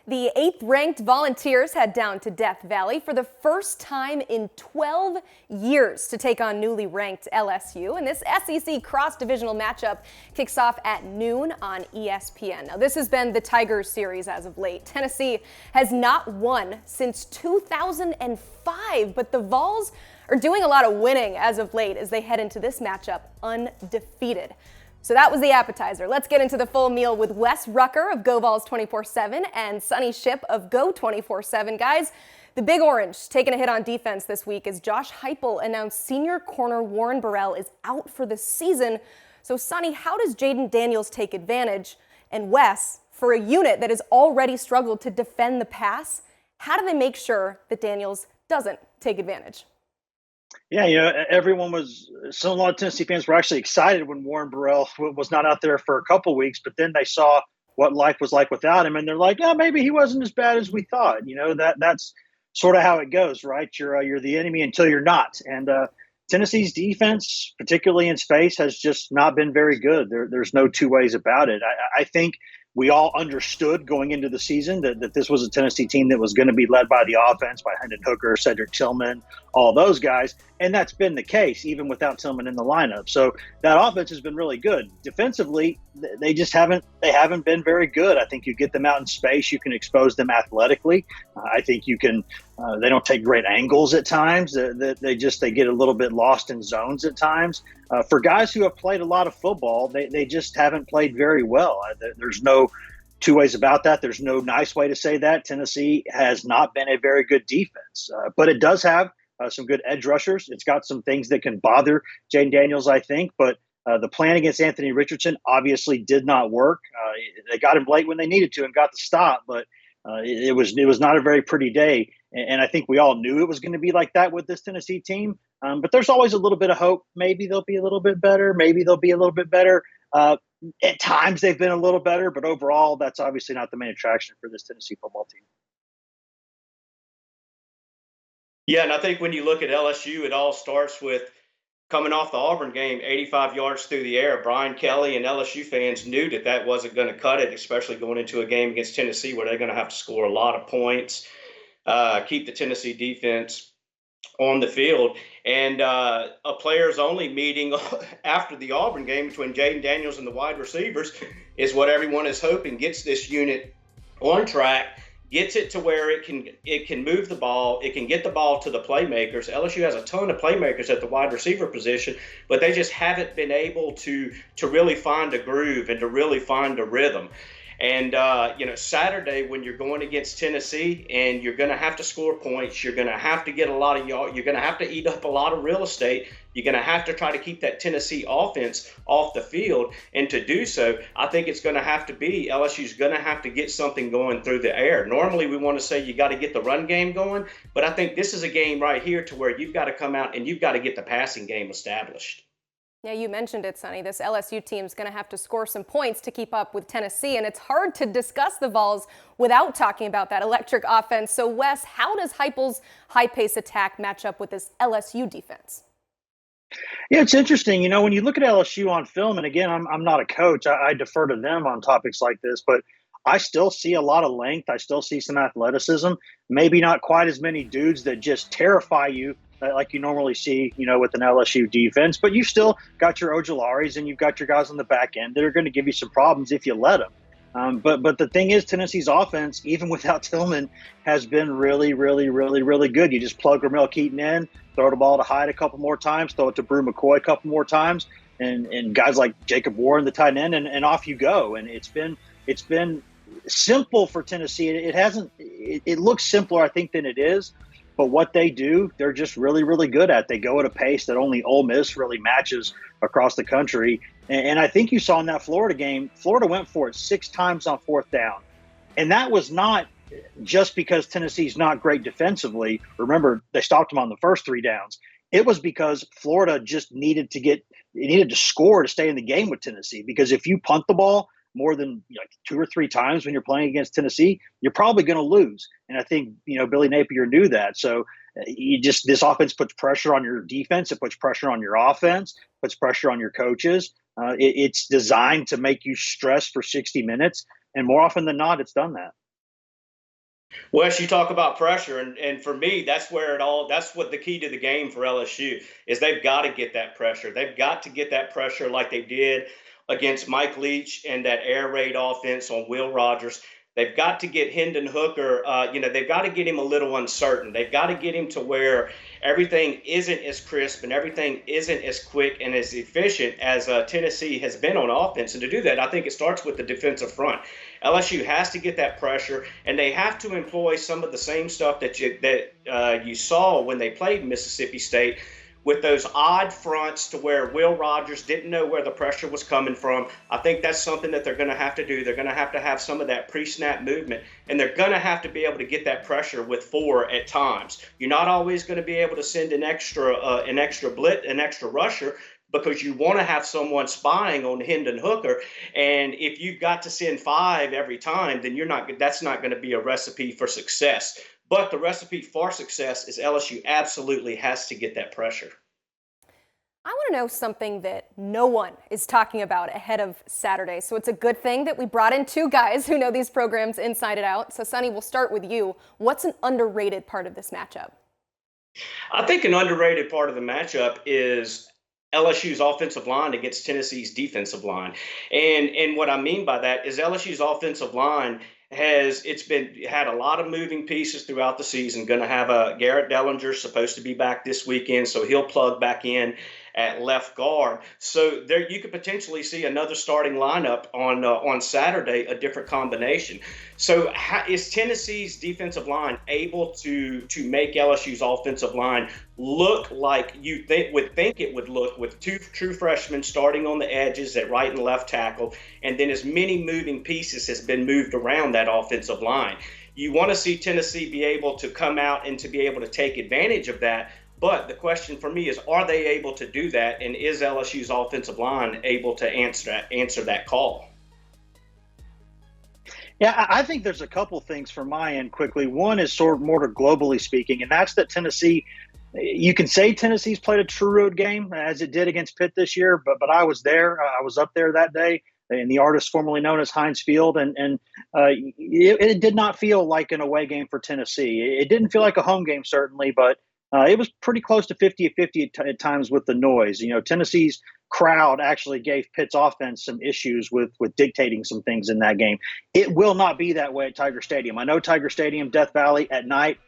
The 8th-ranked Volunteers head down to Death Valley for the first time in 12 years to take on newly ranked LSU. And this SEC cross-divisional matchup kicks off at noon on ESPN. Now, this has been the Tigers series as of late. Tennessee has not won since 2005, but the Vols are doing a lot of winning as of late as they head into this matchup undefeated. So that was the appetizer. Let's get into the full meal with Wes Rucker of Go Vols 24/7 and Sonny Shipp of Go 24/7. Guys, the Big Orange taking a hit on defense this week as Josh Heupel announced senior corner Warren Burrell is out for the season. So Sonny, how does Jaden Daniels take advantage? And Wes, for a unit that has already struggled to defend the pass, how do they make sure that Daniels doesn't take advantage? Yeah, a lot of Tennessee fans were actually excited when Warren Burrell was not out there for a couple weeks, but then they saw what life was like without him, and they're like, yeah, maybe he wasn't as bad as we thought. That's sort of how it goes, right? You're the enemy until you're not, and Tennessee's defense, particularly in space, has just not been very good. There's no two ways about it. I think we all understood going into the season that this was a Tennessee team that was going to be led by the offense, by Hendon Hooker, Cedric Tillman, all those guys. And that's been the case, even without Tillman in the lineup. So that offense has been really good. Defensively, they haven't been very good. I think you get them out in space, you can expose them athletically. I think you can, they don't take great angles at times. They get a little bit lost in zones at times. For guys who have played a lot of football, they just haven't played very well. There's no two ways about that. There's no nice way to say that. Tennessee has not been a very good defense, but it does have some good edge rushers. It's got some things that can bother Jaden Daniels, I think, but the plan against Anthony Richardson obviously did not work. They got him late when they needed to and got the stop, but it was not a very pretty day. And I think we all knew it was going to be like that with this Tennessee team. But there's always a little bit of hope. Maybe they'll be a little bit better. Maybe they'll be a little bit better. At times they've been a little better, but overall, that's obviously not the main attraction for this Tennessee football team. Yeah, and I think when you look at LSU, it all starts with coming off the Auburn game, 85 yards through the air. Brian Kelly and LSU fans knew that wasn't going to cut it, especially going into a game against Tennessee where they're going to have to score a lot of points, keep the Tennessee defense on the field. And a players-only meeting after the Auburn game between Jaden Daniels and the wide receivers is what everyone is hoping gets this unit on track, gets it to where it can move the ball, it can get the ball to the playmakers. LSU has a ton of playmakers at the wide receiver position, but they just haven't been able to really find a groove and to really find a rhythm. And, Saturday when you're going against Tennessee and you're going to have to score points, you're going to have to get a lot of yards, you're going to have to eat up a lot of real estate. You're going to have to try to keep that Tennessee offense off the field. And to do so, I think it's going to have to be LSU's going to have to get something going through the air. Normally, we want to say you got to get the run game going, but I think this is a game right here to where you've got to come out and you've got to get the passing game established. Yeah, you mentioned it, Sonny. This LSU team's going to have to score some points to keep up with Tennessee, and it's hard to discuss the Vols without talking about that electric offense. So, Wes, how does Heupel's high-pace attack match up with this LSU defense? Yeah, it's interesting. When you look at LSU on film, and again, I'm not a coach. I defer to them on topics like this, but I still see a lot of length. I still see some athleticism. Maybe not quite as many dudes that just terrify you like you normally see, with an LSU defense. But you still got your Ojalaris and you've got your guys on the back end that are going to give you some problems if you let them. But the thing is, Tennessee's offense, even without Tillman, has been really, really, really, really good. You just plug Ramel Keaton in, throw the ball to Hyde a couple more times, throw it to Brew McCoy a couple more times, and guys like Jacob Warren, the tight end, and off you go. And it's been simple for Tennessee. It looks simpler, I think, than it is. But what they do, they're just really, really good at. They go at a pace that only Ole Miss really matches across the country. And I think you saw in that Florida game, Florida went for it 6 times on 4th down. And that was not just because Tennessee's not great defensively. Remember, they stopped them on the first 3 downs. It was because Florida just needed to score to stay in the game with Tennessee. Because if you punt the ball more than 2 or 3 times when you're playing against Tennessee, you're probably going to lose. And I think, Billy Napier knew that. So this offense puts pressure on your defense. It puts pressure on your offense, puts pressure on your coaches. It's designed to make you stress for 60 minutes. And more often than not, it's done that. Wes, you talk about pressure, and for me, that's what the key to the game for LSU is. They've got to get that pressure. They've got to get that pressure like they did against Mike Leach and that air raid offense on Will Rogers. They've got to get Hendon Hooker, they've got to get him a little uncertain. They've got to get him to where everything isn't as crisp and everything isn't as quick and as efficient as Tennessee has been on offense. And to do that, I think it starts with the defensive front. LSU has to get that pressure, and they have to employ some of the same stuff that you saw when they played Mississippi State, with those odd fronts to where Will Rogers didn't know where the pressure was coming from. I think that's something that they're going to have to do. They're going to have some of that pre-snap movement, and they're going to have to be able to get that pressure with 4 at times. You're not always going to be able to send an extra rusher, because you want to have someone spying on Hendon Hooker. And if you've got to send 5 every time, then that's not going to be a recipe for success. But the recipe for success is LSU absolutely has to get that pressure. I want to know something that no one is talking about ahead of Saturday. So it's a good thing that we brought in 2 guys who know these programs inside and out. So Sonny, we'll start with you. What's an underrated part of this matchup? I think an underrated part of the matchup is LSU's offensive line against Tennessee's defensive line. And what I mean by that is LSU's offensive line had a lot of moving pieces throughout the season. Going to have Garrett Dellinger supposed to be back this weekend, so he'll plug back in at left guard. So there you could potentially see another starting lineup on Saturday, a different combination. So is Tennessee's defensive line able to make LSU's offensive line look like you would think it would look, with 2 true freshmen starting on the edges at right and left tackle, and then as many moving pieces has been moved around that offensive line? You want to see Tennessee be able to come out and to be able to take advantage of that. But the question for me is, are they able to do that? And is LSU's offensive line able to answer that call? Yeah, I think there's a couple things from my end quickly. One is sort of more to globally speaking, and that's that Tennessee, you can say Tennessee's played a true road game as it did against Pitt this year, but I was there. I was up there that day in the artist formerly known as Heinz Field, and it did not feel like an away game for Tennessee. It didn't feel like a home game, certainly, but it was pretty close to 50-50 at times with the noise. Tennessee's crowd actually gave Pitt's offense some issues with dictating some things in that game. It will not be that way at Tiger Stadium. I know Tiger Stadium, Death Valley at night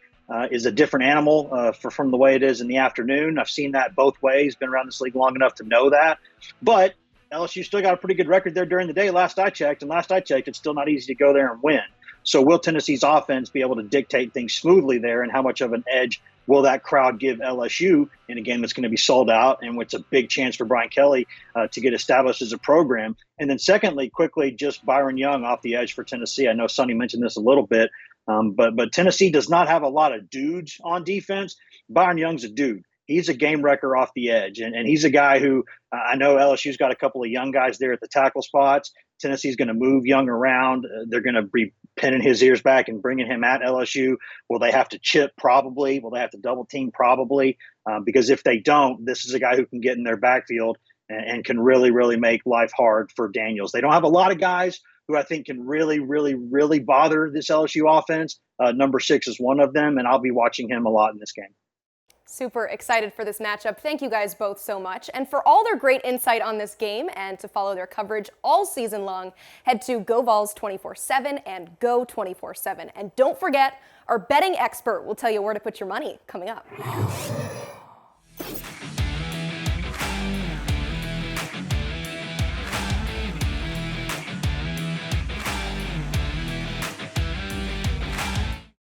is a different animal from the way it is in the afternoon. I've seen that both ways, been around this league long enough to know that. But LSU still got a pretty good record there during the day, last I checked. And last I checked, it's still not easy to go there and win. So will Tennessee's offense be able to dictate things smoothly there, and how much of an edge will that crowd give LSU in a game that's going to be sold out and it's a big chance for Brian Kelly to get established as a program? And then secondly, quickly, just Byron Young off the edge for Tennessee. I know Sonny mentioned this a little bit, but Tennessee does not have a lot of dudes on defense. Byron Young's a dude. He's a game wrecker off the edge, and he's a guy who I know LSU's got a couple of young guys there at the tackle spots. Tennessee's going to move Young around. They're going to be pinning his ears back and bringing him at LSU. Will they have to chip? Probably. Will they have to double team? Probably. Because if they don't, this is a guy who can get in their backfield and can really, really make life hard for Daniels. They don't have a lot of guys who I think can really, really, really bother this LSU offense. Number 6 is one of them, and I'll be watching him a lot in this game. Super excited for this matchup. Thank you guys both so much. And for all their great insight on this game and to follow their coverage all season long, head to GoVols 24/7 and Go 24/7. And don't forget, our betting expert will tell you where to put your money coming up.